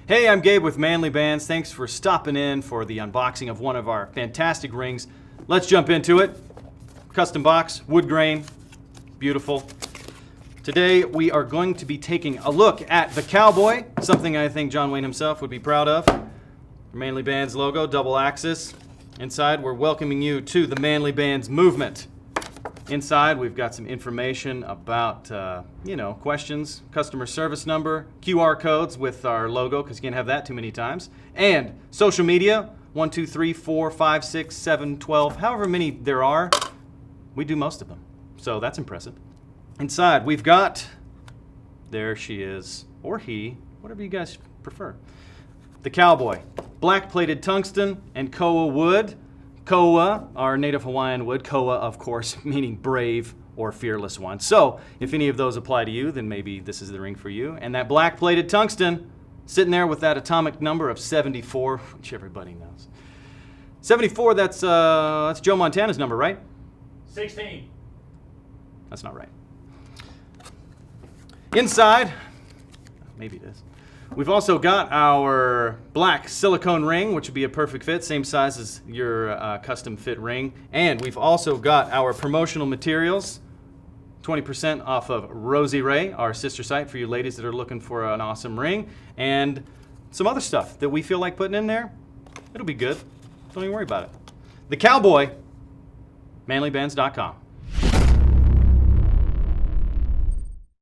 Hey, I'm Gabe with Manly Bands. Thanks for stopping in for the unboxing of one of our fantastic rings. Let's jump into it. Custom box, wood grain, beautiful. Today we are going to be taking a look at the Cowboy, something I think John Wayne himself would be proud of. Manly Bands logo, double axis. Inside, we're welcoming you to the Manly Bands movement. Inside, we've got some information about, questions, customer service number, QR codes with our logo, because you can't have that too many times, and social media, 1, 2, 3, 4, 5, 6, 7, 12, however many there are, we do most of them. So that's impressive. Inside, we've got, there she is, or he, whatever you guys prefer. The Cowboy, black plated tungsten and koa wood. Koa, our native Hawaiian wood. Koa, of course, meaning brave or fearless one. So, if any of those apply to you, then maybe this is the ring for you. And that black-plated tungsten, sitting there with that atomic number of 74, which everybody knows. 74, that's Joe Montana's number, right? 16. That's not right. Inside, maybe it is. We've also got our black silicone ring, which would be a perfect fit, same size as your custom fit ring. And we've also got our promotional materials, 20% off of Rosie Ray, our sister site for you ladies that are looking for an awesome ring, and some other stuff that we feel like putting in there. It'll be good. Don't even worry about it. The Cowboy, manlybands.com.